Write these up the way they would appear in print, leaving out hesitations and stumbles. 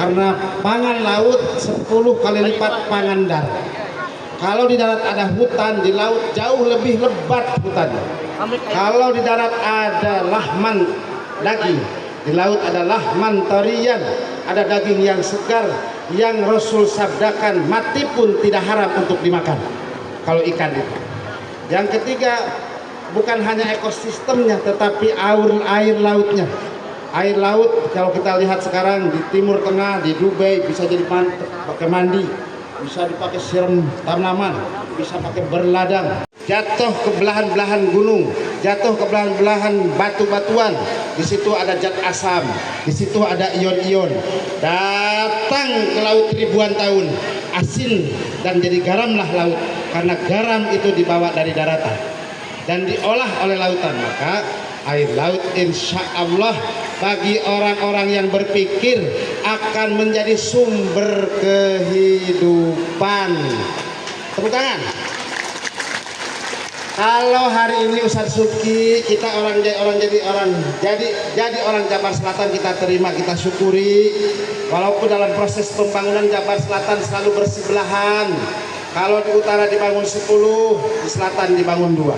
karena pangan laut 10 kali lipat pangan darat. Kalau di darat ada hutan, di laut jauh lebih lebat hutannya. Kalau di darat ada lahman daging, di laut ada lahman tarian, ada daging yang segar yang Rasul sabdakan mati pun tidak haram untuk dimakan. Kalau ikan itu. Yang ketiga, bukan hanya ekosistemnya tetapi air lautnya. Air laut kalau kita lihat sekarang di Timur Tengah, di Dubai bisa jadi pakai mandi, bisa dipakai siram tanaman, bisa pakai berladang. Jatuh ke belahan-belahan gunung, jatuh ke belahan-belahan batu-batuan. Di situ ada zat asam, di situ ada ion-ion. Datang ke laut ribuan tahun, asin dan jadi garamlah laut. Karena garam itu dibawa dari daratan dan diolah oleh lautan. Maka air laut insya Allah bagi orang-orang yang berpikir akan menjadi sumber kehidupan. Tepuk tangan. Kalau hari ini Ustadz Subki kita jadi orang Jabar Selatan, kita terima, kita syukuri. Walaupun dalam proses pembangunan Jabar Selatan selalu bersebelahan. Kalau di utara dibangun 10, di selatan dibangun 2.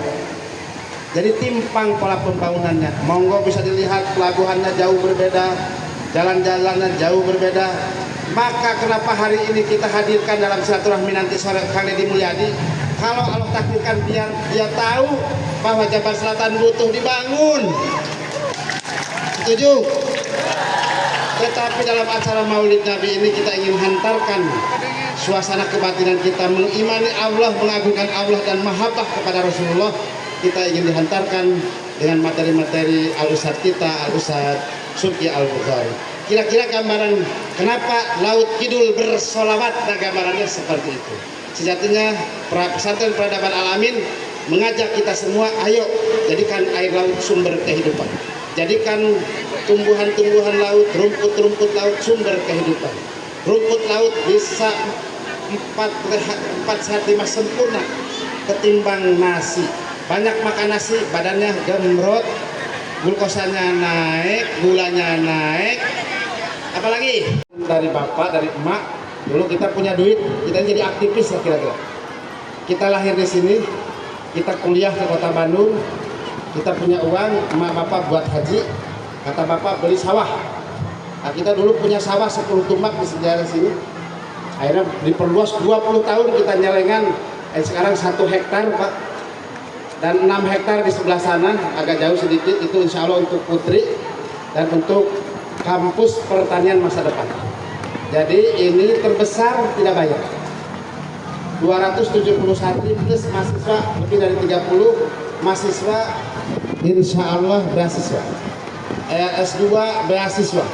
Jadi timpang pola pembangunannya. Monggo bisa dilihat pelabuhannya jauh berbeda, jalan-jalannya jauh berbeda. Maka kenapa hari ini kita hadirkan dalam silaturahmi nanti sore Kang Deddy Mulyadi? Kalau Allah takdirkan biar dia tahu bahwa Jabar Selatan butuh dibangun. Setuju? Tetapi dalam acara Maulid Nabi ini kita ingin hantarkan suasana kebatinan kita, mengimani Allah, mengagungkan Allah dan mahabbah kepada Rasulullah. Kita ingin dihantarkan dengan materi-materi al-ustadz kita, al-ustadz Subki Al-Bukhari. Kira-kira gambaran kenapa Laut Kidul bersolawat, nah gambarannya seperti itu. Sejatinya pesantren peradaban Al-Amin mengajak kita semua, ayo jadikan air laut sumber kehidupan. Jadikan tumbuhan-tumbuhan laut, rumput-rumput laut sumber kehidupan. Rumput laut bisa 4 sehat 5 sempurna ketimbang nasi. Banyak makan nasi, badannya gemrot, glukosanya naik, gulanya naik. Apalagi dari bapak, dari emak, dulu kita punya duit, kita jadi aktivis lah kira-kira. Kita lahir di sini, kita kuliah ke kota Bandung, kita punya uang, emak bapak buat haji, kata bapak beli sawah. Nah, kita dulu punya sawah 10 tumak di sejarah sini. Akhirnya diperluas 20 tahun kita nyelengan, sekarang 1 hektar Pak. Dan 6 hektar di sebelah sana, agak jauh sedikit, itu insya Allah untuk putri dan untuk kampus pertanian masa depan. Jadi ini terbesar tidak bayar. 270 santri plus mahasiswa lebih dari 30 mahasiswa insya Allah beasiswa. S2 beasiswa.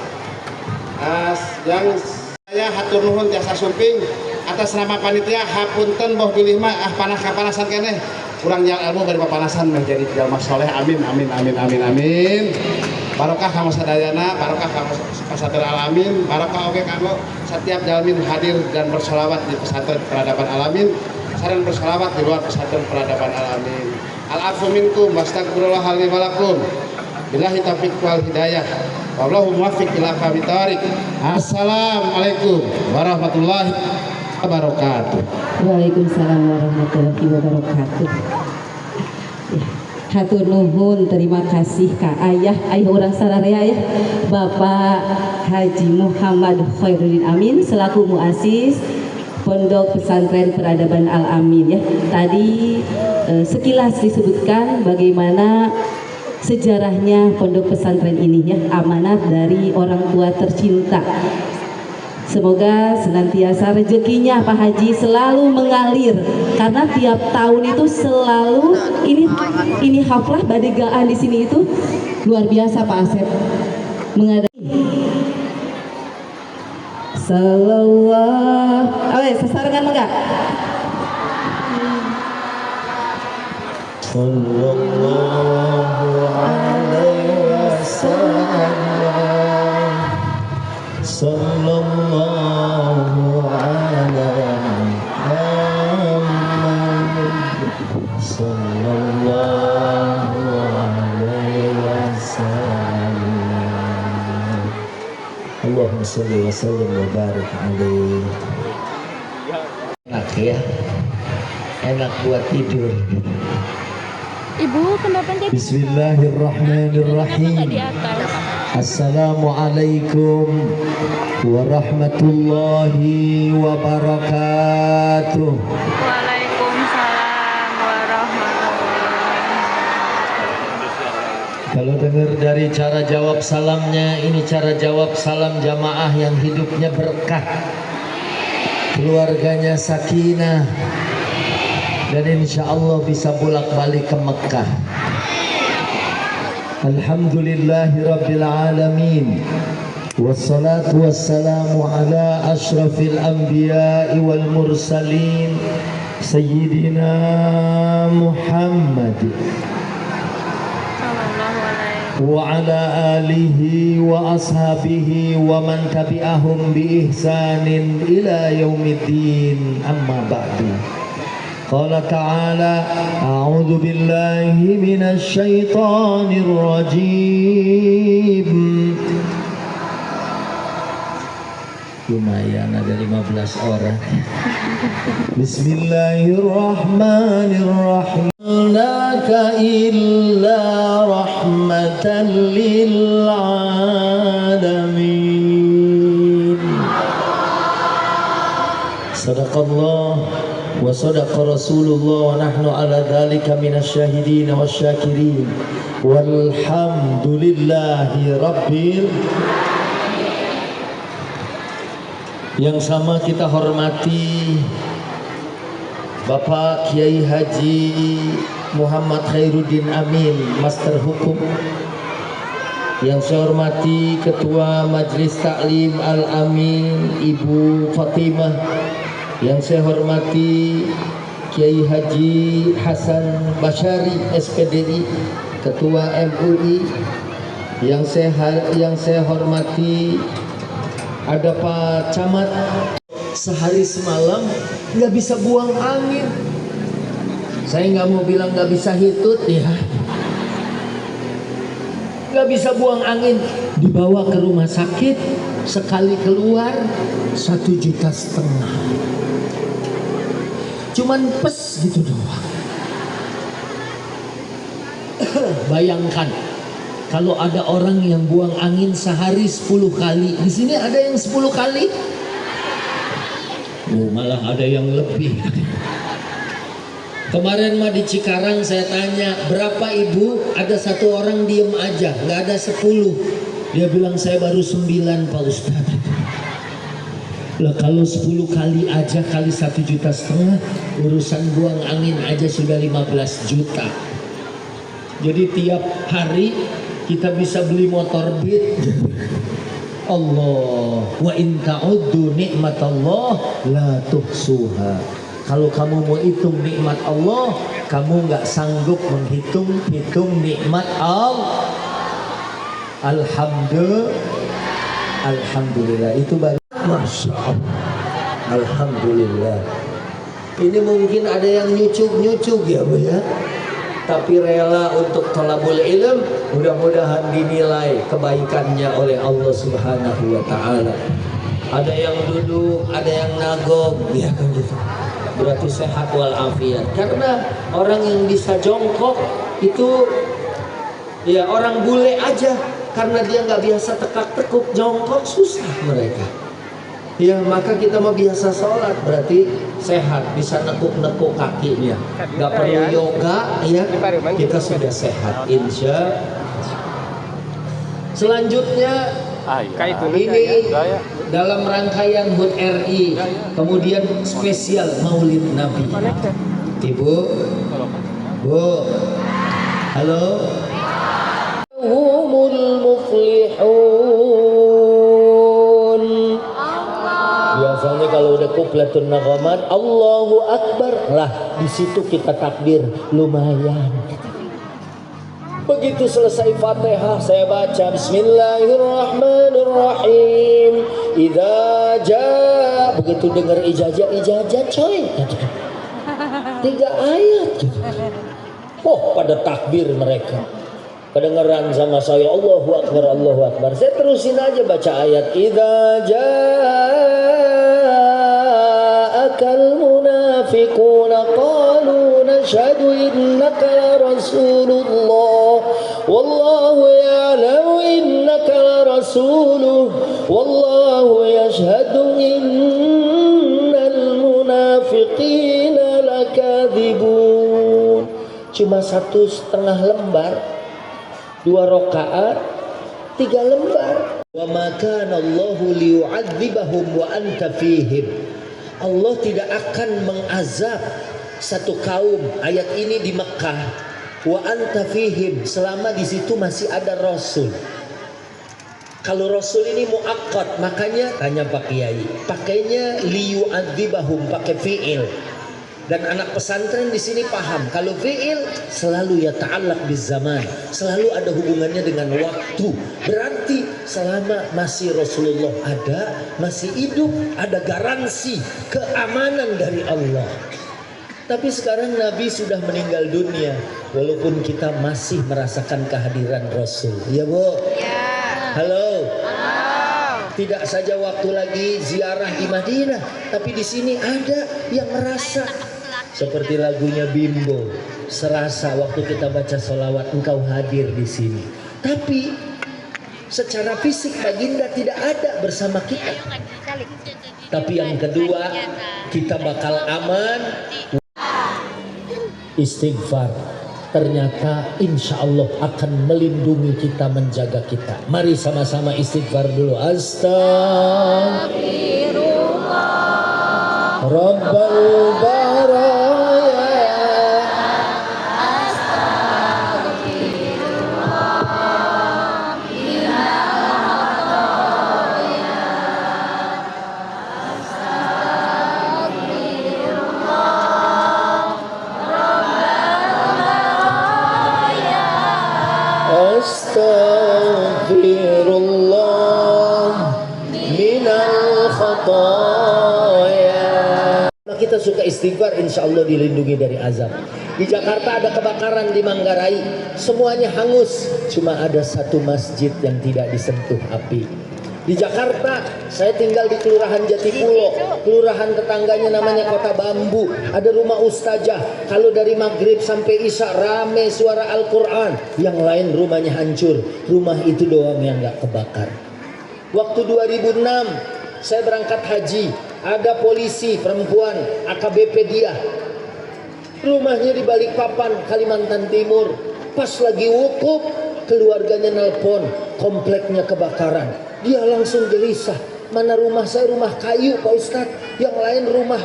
Yang saya hatur nuhun tiasa sumping atas nama panitia hapunten boh pilih mah panas-panasan keneh kurang nyal ilmu bari papanasan menjadi jalma soleh, amin amin amin amin amin. Barokah kamu sadayana, barokah kamu pesantren Al-Amin, barokah oge kanggo setiap jalmin hadir dan bersolawat di pesantren peradaban Al-Amin, sareng bersolawat di luar pesantren peradaban Al-Amin. Al-afu minkum wastagfirullah li wa lakum. Billahi taufiq wal hidayah. Wallahu muwaffiq ila aqwamit thoriq. Assalamualaikum warahmatullahi wabarakatuh. Waalaikumsalam warahmatullahi wabarakatuh. Hatur nuhun, terima kasih Kak ayah orang sararea ya, Bapak Haji Muhammad Khairuddin Amin selaku muassis Pondok Pesantren Peradaban Al-Amin ya. Tadi sekilas disebutkan bagaimana sejarahnya pondok pesantren ini ya, amanat dari orang tua tercinta. Semoga senantiasa rezekinya Pak Haji selalu mengalir, karena tiap tahun itu selalu ini haflah badegaan di sini itu luar biasa Pak Asep mengadakan. Sallallahu, sesarengan enggak? Sallallahu alaihi wasallam. Sallallahu alaihi Muhammad. Sallallahu alaihi wasallam. Allah Allahumma sholli wa sallim wa barik alaihi. Enak ya, enak buat tidur. Ibu, kenapa dia Bismillahirrahmanirrahim. di atas? Assalamualaikum warahmatullahi wabarakatuh. Waalaikumsalam warahmatullahi. Kalau dengar dari cara jawab salamnya, ini cara jawab salam jamaah yang hidupnya berkah, keluarganya sakinah, dan insya Allah bisa bolak-balik ke Mekah. Alhamdulillahi Rabbil Alamin. Wassalatu wassalamu ala ashrafil anbiya'i wal mursalin Sayyidina Muhammad Sallallahu alaihi. wa ala alihi wa ashabihi wa man tabi'ahum bi ihsanin ila yaumiddin, amma ba'du. Qala ta'ala a'udzu billahi minasy syaithanir rajim. Lumayan ada 15 orang. Bismillahirrahmanirrahim. Laka illa rahmatan lil alamin. Sadaqallah wa sadaqa Rasulullah wa nahnu ala dzalika minasyahidin wasyakirin walhamdulillahi rabbil. Yang sama kita hormati Bapak Kiai Haji Muhammad Khairuddin Amin, Master Hukum. Yang saya hormati Ketua Majelis Taklim Al-Amin Ibu Fatimah. Yang saya hormati Kiai Haji Hasan Basyari SPDI, Ketua MUI. Yang saya hormati ada Pak Camat, sehari semalam nggak bisa buang angin. Saya nggak mau bilang nggak bisa hitut ya, nggak bisa buang angin. Dibawa ke rumah sakit, sekali keluar 1,5 juta. Cuman pes gitu doang. Bayangkan kalau ada orang yang buang angin sehari 10 kali. Di sini ada yang 10 kali. Oh, malah ada yang lebih. Kemarin mah di Cikarang saya tanya, berapa ibu? Ada 1 orang diem aja, nggak ada 10. Dia bilang saya baru 9 Pak Ustadz. Lah kalau 10 kali aja kali 1,5 juta, urusan buang angin aja sudah 15 juta. Jadi tiap hari kita bisa beli motor Beat. Allah, wa in ta'uddu nikmatallah la tuhsuha. Kalau kamu mau hitung nikmat Allah, kamu nggak sanggup menghitung nikmat Allah. Alhamdulillah itu baru. Masya Allah. Alhamdulillah. Ini mungkin ada yang nyucuk ya Bu ya, tapi rela untuk thalabul ilm. Mudah-mudahan dinilai kebaikannya oleh Allah Subhanahu wa Ta'ala. Ada yang duduk, ada yang nagok, ya kan gitu. Berarti sehat walafiat. Karena orang yang bisa jongkok itu ya orang bule aja, karena dia nggak biasa tekak-tekuk, jongkok susah mereka. Ya maka kita mau biasa sholat berarti sehat, bisa nekuk-nekuk kakinya, nggak perlu yoga ya, kita sudah sehat insya. Selanjutnya ini dalam rangkaian HUT RI, kemudian spesial Maulid Nabi. Ibu, Bu, halo. Humul muflihun. Biasanya kalau udah kuplatun naghamat Allahu Akbar lah, di situ kita takbir lumayan. Begitu selesai Fatihah saya baca Bismillahirrahmanirrahim. Idza jaa, begitu dengar ijazah coy. 3 ayat. Oh, pada takbir mereka. Kedengeran sama saya, Allahu Akbar, Allahu Akbar. Saya terusin aja baca ayat. Idza ja'akal munafiquna qalu nashhadu innaka rasulullah wallahu ya'lamu innaka rasuluh wallahu yashhadu innal munafiqina lakadzibun. Cuma 1,5 lembar, 2 rakaat, 3 lembar. Wa ma kana Allahu liyu'adzibahum wa anta fihim. Allah tidak akan mengazab satu kaum, ayat ini di Mekah, wa anta fihim, selama di situ masih ada rasul. Kalau rasul ini muakkad, makanya tanya Pak Kiai, pakainya liyu'adzibahum, pakai fi'il. Dan anak pesantren di sini paham, kalau fi'il selalu ya ta'allaq biz zaman, selalu ada hubungannya dengan waktu. Berarti selama masih Rasulullah ada, masih hidup, ada garansi keamanan dari Allah. Tapi sekarang Nabi sudah meninggal dunia, walaupun kita masih merasakan kehadiran Rasul. Ya Bu? Ya. Halo. Tidak saja waktu lagi ziarah di Madinah, tapi di sini ada yang merasa seperti lagunya Bimbo, serasa waktu kita baca sholawat engkau hadir di sini. Tapi secara fisik baginda tidak ada bersama kita. Tapi yang kedua, kita bakal aman. Istighfar ternyata insya Allah akan melindungi kita, menjaga kita. Mari sama-sama istighfar dulu. Astagfirullah Rabbal baraya, astagfirullah minal khataya. Kita suka istighfar, insya Allah dilindungi dari azab. Di Jakarta ada kebakaran di Manggarai, semuanya hangus, cuma ada satu masjid yang tidak disentuh api. Di Jakarta, saya tinggal di Kelurahan Jatipulo, kelurahan tetangganya namanya Kota Bambu. Ada rumah ustazah, kalau dari maghrib sampai isya rame suara Al-Quran. Yang lain rumahnya hancur, rumah itu doang yang gak kebakar. Waktu 2006, saya berangkat haji, ada polisi perempuan, AKBP dia. Rumahnya di Balikpapan, Kalimantan Timur. Pas lagi wukuf, keluarganya nelpon, kompleknya kebakaran. Dia langsung gelisah, mana rumah saya rumah kayu Pak Ustadz, yang lain rumah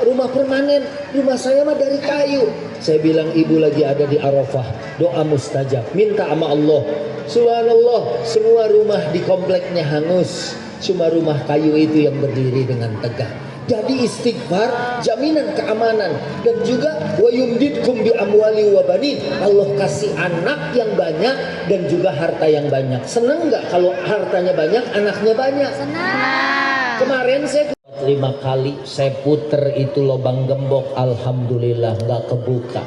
rumah permanen, rumah saya mah dari kayu. Saya bilang ibu lagi ada di Arafah, doa mustajab, minta sama Allah. Subhanallah, semua rumah di kompleknya hangus, cuma rumah kayu itu yang berdiri dengan tegak. Jadi istighfar jaminan keamanan. Dan juga wa yumdidkum bi amwali wa banin, Allah kasih anak yang banyak dan juga harta yang banyak. Seneng nggak kalau hartanya banyak, anaknya banyak? Senang. Kemarin saya 5 kali saya puter itu lubang gembok, alhamdulillah nggak kebuka.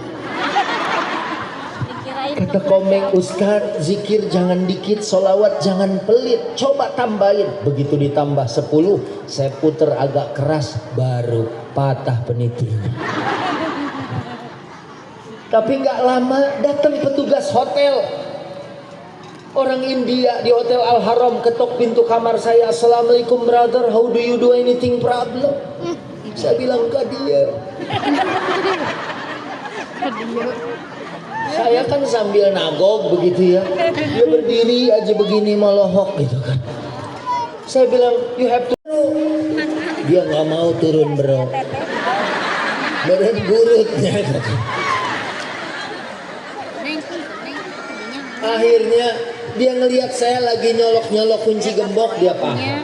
Kata Komeng, Ustadz zikir jangan dikit, solawat jangan pelit, coba tambahin. Begitu ditambah 10, saya puter agak keras, baru patah penitinya. Tapi nggak lama datang petugas hotel, orang India di Hotel Al Haram, ketok pintu kamar saya. Assalamualaikum brother, how do you do, anything problem? Saya bilang ke dia. Saya kan sambil nagok begitu ya, dia berdiri aja begini melohok gitu kan. Saya bilang you have to, dia nggak mau turun bro, badan burutnya. Akhirnya dia ngelihat saya lagi nyolok kunci gembok, dia paham.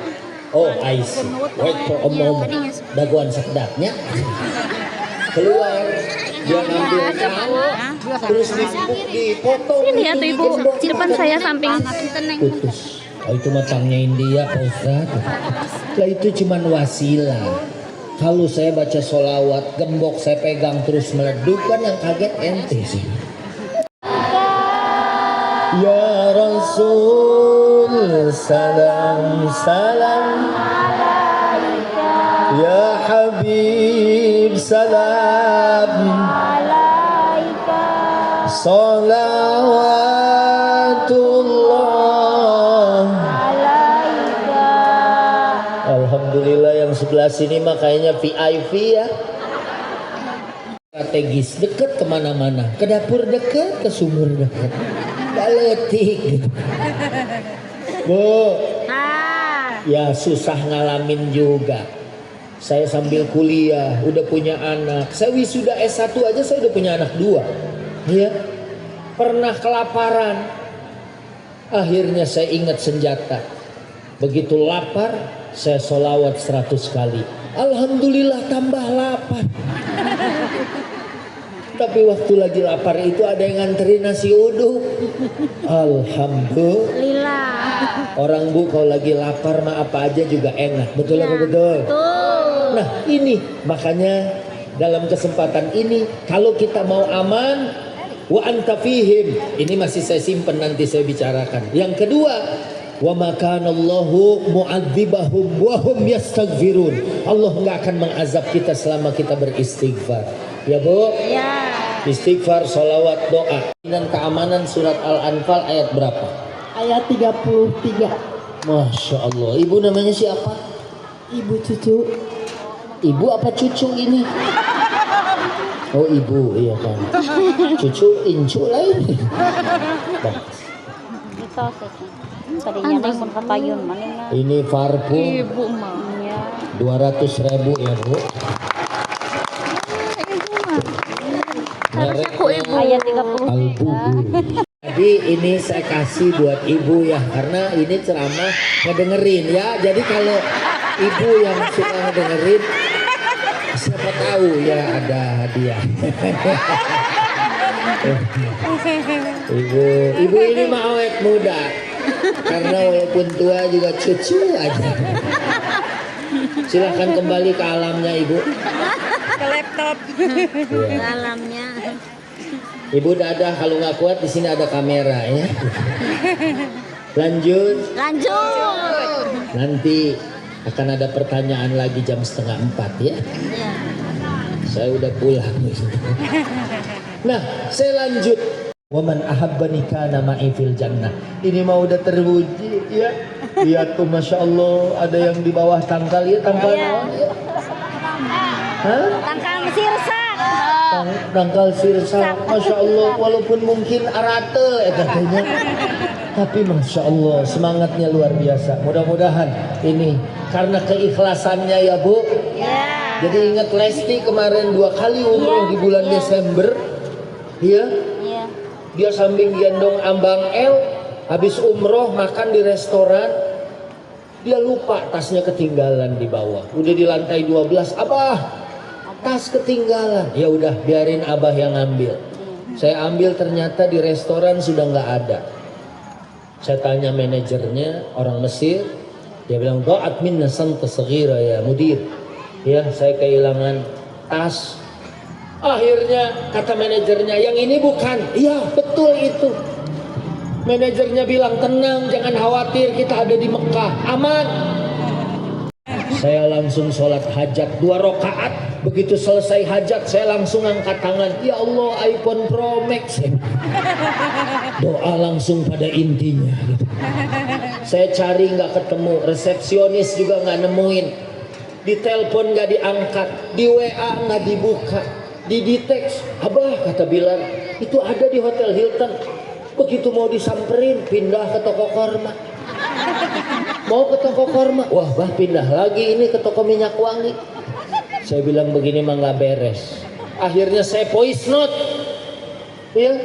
Oh I see, wait for a moment, daguan sedapnya. Keluar, dia ngambil kayu, terus dipotong. Ini ya tuh ibu, di depan saya samping. Putus. Oh itu matangnya India Pak Ustadz. Lah itu cuman wasilah. Kalau saya baca sholawat, gembok saya pegang terus meleduk, kan yang kaget ente sih. Ya Rasul salam salam, Ya Habib salam, salawatullah. Alhamdulillah yang sebelah sini mah kayaknya VIP ya. Strategis, deket kemana-mana, ke dapur deket, ke sumur deket, gak letik gitu. Bu, ya susah ngalamin juga. Saya sambil kuliah, udah punya anak. Saya wisuda S1 aja saya udah punya anak 2. Ya, pernah kelaparan. Akhirnya saya ingat senjata. Begitu lapar, saya sholawat 100 kali. Alhamdulillah tambah lapar. Tapi waktu lagi lapar itu ada yang nganterin nasi uduk. Alhamdulillah. Orang Bu kalau lagi lapar mah apa aja juga enak. Betul apa betul? Nah ini makanya dalam kesempatan ini kalau kita mau aman wa anta fihim, ini masih saya simpen nanti saya bicarakan. Yang kedua, wa ma kana Allahu mu'adzibahum wa hum yastaghfirun. Allah enggak akan mengazab kita selama kita beristighfar. Ya Bu? Ya. Istighfar, sholawat, doa. Dan keamanan surat Al-Anfal ayat berapa? Ayat 33. Masya Allah. Ibu namanya siapa? Ibu Cucu. Ibu apa cucu ini? Oh ibu, iya kan. Cucu incu lain. Ini parfum. Ibu mah. 200.000 ya Bu. Harus aku ibu. Ayat 30. Albu. Jadi ini saya kasih buat ibu ya, karena ini ceramah ngedengerin ya. Jadi kalau ibu yang suka ngedengerin, siapa tahu ya ada hadiah. Ibu ini mah awet muda, karena walaupun tua juga cucu aja. Silahkan kembali ke alamnya ibu. Ke laptop. Ya. Alamnya. Ibu dadah, kalau nggak kuat di sini ada kamera ya. Lanjut. Nanti akan ada pertanyaan lagi jam 3:30 ya. Saya udah pulang. Nah, saya lanjut. Waman ahabbani kana ma'i fil jannah. Ini mau udah terwujud ya. Lihat tuh Masya Allah, ada yang di bawah tangkal ya, tangkal naon ya. Hah? Tangkal sirsak. Tangkal sirsak, Masya Allah, walaupun mungkin arate katanya, tapi Masya Allah semangatnya luar biasa. Mudah-mudahan ini karena keikhlasannya ya Bu. Jadi ingat Lesti kemarin 2 kali umroh di bulan Desember, ya. Dia sambil gendong Ambang El, habis umroh makan di restoran, dia lupa tasnya ketinggalan di bawah. Udah di lantai 12, Abah, tas ketinggalan. Ya udah biarin Abah yang ambil. Saya ambil, ternyata di restoran sudah nggak ada. Saya tanya manajernya, orang Mesir, dia bilang do'at minna santa saghira ya mudir. Ya saya kehilangan tas. Akhirnya kata manajernya, yang ini bukan. Iya betul itu. Manajernya bilang tenang, jangan khawatir, kita ada di Mekah, aman. Saya langsung sholat hajat 2 rakaat. Begitu selesai hajat saya langsung angkat tangan, ya Allah iPhone Pro Max. Doa langsung pada intinya. Saya cari nggak ketemu, resepsionis juga nggak nemuin, di telepon nggak diangkat, di WA nggak dibuka, di teks. Abah kata bilang itu ada di Hotel Hilton. Begitu mau disamperin pindah ke toko korma. Mau ke toko korma, wah bah pindah lagi ini ke toko minyak wangi. Saya bilang begini mah nggak beres. Akhirnya saya voice note, ya,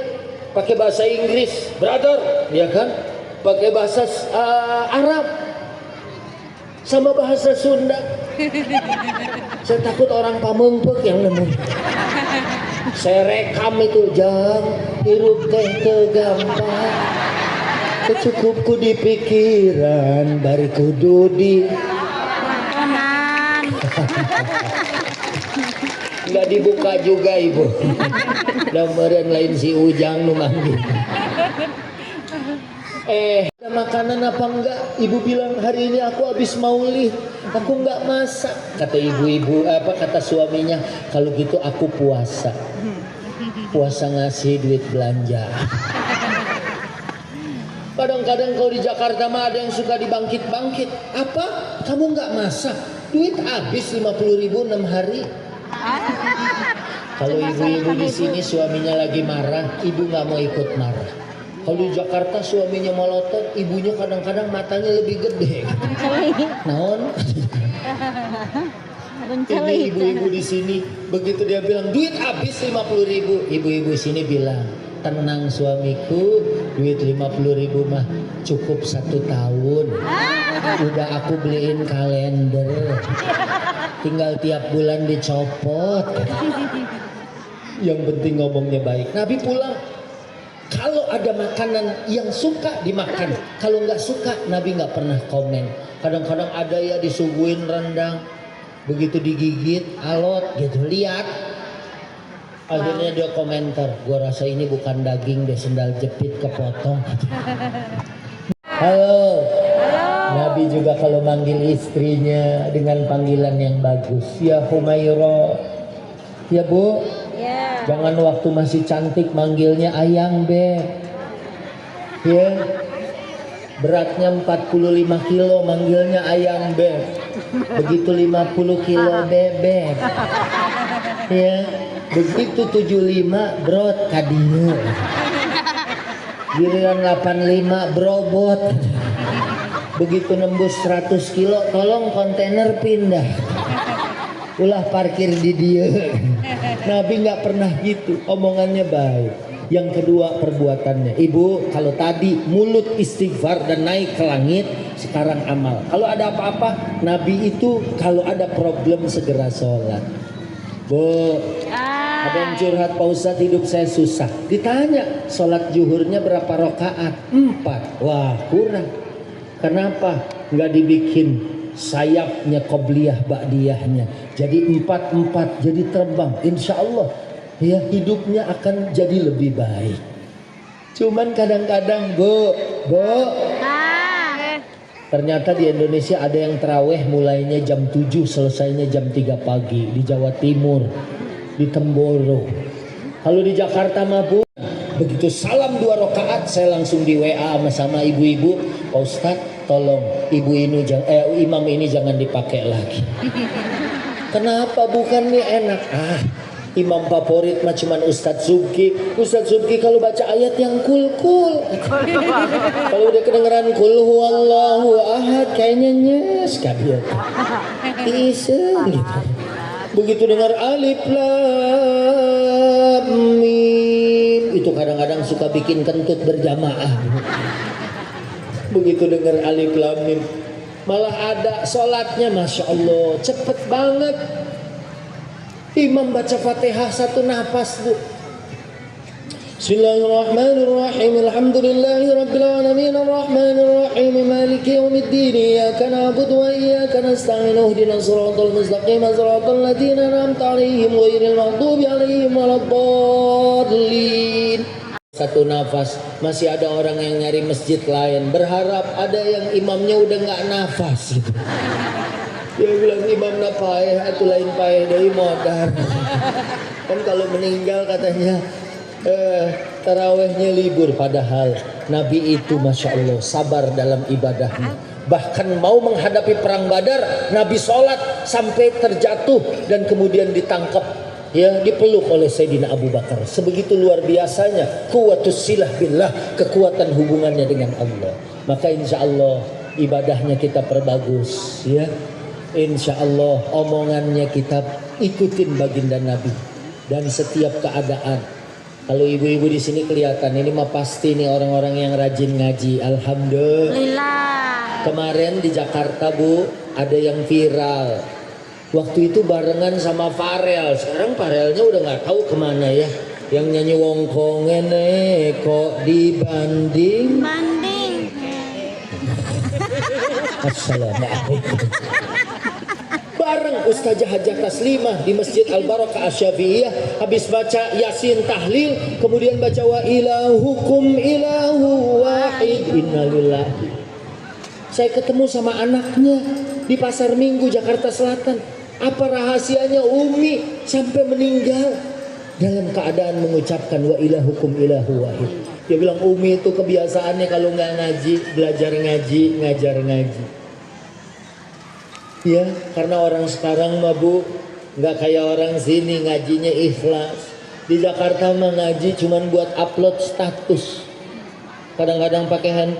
pakai bahasa Inggris, brother, ya kan, pakai bahasa Arab, sama bahasa Sunda. Saya takut orang Pamengpeuk yang nemu. Saya rekam itu, jam hirup teh gampang, kecukupku di pikiran, bari kudu di nggak dibuka juga ibu. Lembaran lain si Ujang nu manggil. Ada makanan apa enggak? Ibu bilang hari ini aku habis maulid, aku enggak masak. Kata ibu-ibu, kata suaminya, kalau gitu aku puasa. Puasa ngasih duit belanja. Kadang-kadang kalau di Jakarta mah ada yang suka dibangkit-bangkit. Apa? Kamu enggak masak? Duit habis 50.000 6 hari. Kalau ibu-ibu di sini suaminya lagi marah, ibu nggak mau ikut marah. Kalau di Jakarta suaminya melotot, ibunya kadang-kadang matanya lebih gede. Naon? Ini ibu-ibu di sini begitu dia bilang duit habis 50.000, ibu-ibu sini bilang tenang suamiku, duit 50.000 mah cukup 1 tahun. Udah aku beliin kalender, tinggal tiap bulan dicopot. Yang penting ngomongnya baik. Nabi pulang, kalau ada makanan yang suka dimakan, kalau nggak suka Nabi nggak pernah komen. Kadang-kadang ada ya disuguhin rendang, begitu digigit alot gitu, lihat, akhirnya dia komentar, gua rasa ini bukan daging deh, sendal jepit kepotong. Halo. Nabi juga kalau manggil istrinya dengan panggilan yang bagus, ya Humaira, ya Bu. Jangan waktu masih cantik manggilnya ayang beb. Ya. Beratnya 45 kilo manggilnya ayang beb. Begitu 50 kilo bebek. Ya. Begitu 75 brot kadieu. Giliran 85 brobot. Begitu nembus 100 kilo tolong kontainer pindah. Ulah parkir di dia. Nabi nggak pernah gitu, omongannya baik. Yang kedua perbuatannya. Ibu kalau tadi mulut istighfar dan naik ke langit, sekarang amal. Kalau ada apa-apa, Nabi itu kalau ada problem segera sholat. Bu, ada yang curhat, Pak Ustadz hidup saya susah. Ditanya sholat zuhurnya berapa rakaat? 4. Wah kurang. Kenapa? Nggak dibikin sayapnya qobliyah ba'diyahnya jadi 4-4 jadi terbang, insya Allah ya hidupnya akan jadi lebih baik. Cuman kadang-kadang Bu ternyata di Indonesia ada yang taraweh mulainya jam 7 selesainya jam 3 pagi di Jawa Timur, di Temboro. Kalau di Jakarta mah Bu, begitu salam 2 rakaat saya langsung di WA sama ibu-ibu, Pak Ustadz tolong imam ini jangan dipakai lagi. Kenapa? Bukan nih enak. Imam favorit mah cuman Ustadz Subki. Ustadz Subki kalau baca ayat yang kul. Kalau udah kedengeran kul huwallahu ahad kayaknya nyes kadieu. Iseng gitu. Begitu dengar alif lam mim itu kadang-kadang suka bikin kentut berjamaah. Begitu dengar alif lam mim malah ada sholatnya masya Allah cepet banget. Imam baca Fatihah 1 nafas Bu. Bismillahirrahmanirrahim. Alhamdulillahirabbil alamin arrahmanir rahim maliki yaumiddin iyyaka na'budu wa iyyaka nasta'in ihdinas siratal mustaqim siratal ladzina an'amta 'alaihim ghairil maghdubi 'alaihim waladdallin. 1 nafas. Masih ada orang yang nyari masjid lain berharap ada yang imamnya udah nggak nafas gitu. Dia bilang imam napaeh atau lain paeh dari modar. Kan kalau meninggal katanya tarawehnya libur, padahal Nabi itu masya Allah sabar dalam ibadahnya. Bahkan mau menghadapi perang Badar, Nabi sholat sampai terjatuh dan kemudian ditangkap, ya dipeluk oleh Sayyidina Abu Bakar. Sebegitu luar biasanya quwwatus silah billah, kekuatan hubungannya dengan Allah. Maka insya Allah ibadahnya kita perbagus, ya. Insya Allah omongannya kita ikutin baginda Nabi dan setiap keadaan. Kalau ibu-ibu di sini kelihatan ini mah pasti nih orang-orang yang rajin ngaji. Alhamdulillah. Kemarin di Jakarta Bu ada yang viral. Waktu itu barengan sama Farel. Sekarang Farelnya udah nggak tahu kemana ya. Yang nyanyi wongkongen kok dibanding. Assalamualaikum. Bareng Bareng Ustazah Hajah Taslimah di Masjid Al-Barakah Asy-Syafi'iyah, habis baca Yasin tahlil, kemudian baca wa ilahukum ilahu wahid innalillahi. Saya ketemu sama anaknya di Pasar Minggu Jakarta Selatan. Apa rahasianya Umi sampai meninggal dalam keadaan mengucapkan wa ilahukum ilahu wahid? Dia bilang Umi itu kebiasaannya kalau nggak ngaji, belajar ngaji, ngajar ngaji. Ya, karena orang sekarang mah Bu, nggak kayak orang sini ngajinya ikhlas. Di Jakarta mah ngaji cuman buat upload status. Kadang-kadang pakai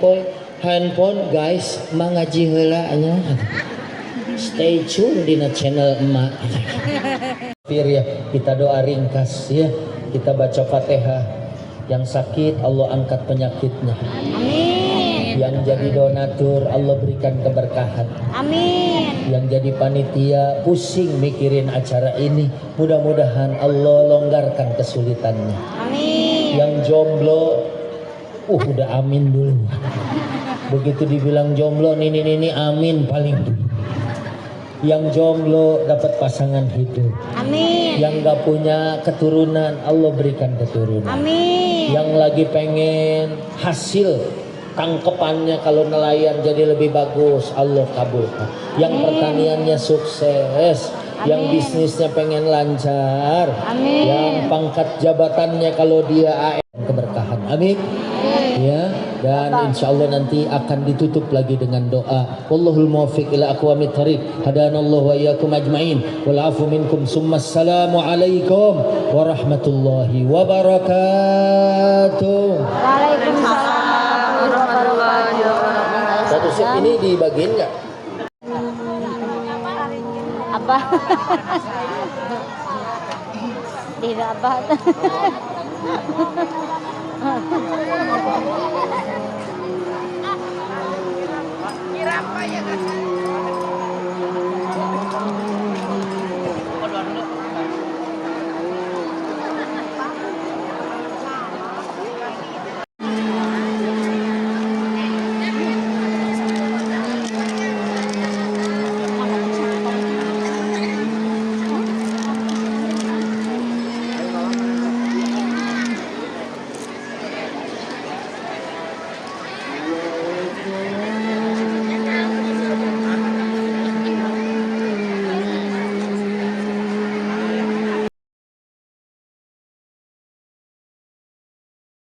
handphone guys, mah ngaji heula nya. Stay tune di channel emak. Ya, kita doa ringkas ya. Kita baca Fatihah. Yang sakit Allah angkat penyakitnya. Amin. Yang jadi donatur Allah berikan keberkahan. Amin. Yang jadi panitia pusing mikirin acara ini, mudah-mudahan Allah longgarkan kesulitannya. Amin. Yang jomblo udah amin dulu. Begitu dibilang jomblo ini amin paling dulu. Yang jomblo dapat pasangan hidup. Amin. Yang gak punya keturunan Allah berikan keturunan. Amin. Yang lagi pengen hasil tangkepannya kalau nelayan jadi lebih bagus Allah kabulkan. Yang pertaniannya sukses. Yang bisnisnya pengen lancar. Amin. Yang pangkat jabatannya kalau dia AN keberkahan. Amin. Ya, dan insya Allah nanti akan ditutup lagi dengan doa. Wallahul muwaffiq ila aqwamit thariq. Hadanallahu wa iyyakum ajmain. Wal afu minkum. Summa assalamu alaikum warahmatullahi wabarakatuh. Waalaikumsalam warahmatullahi wabarakatuh. Satu set ini dibagiin nggak? Apa? Tidak apa. Kira apa ya kan?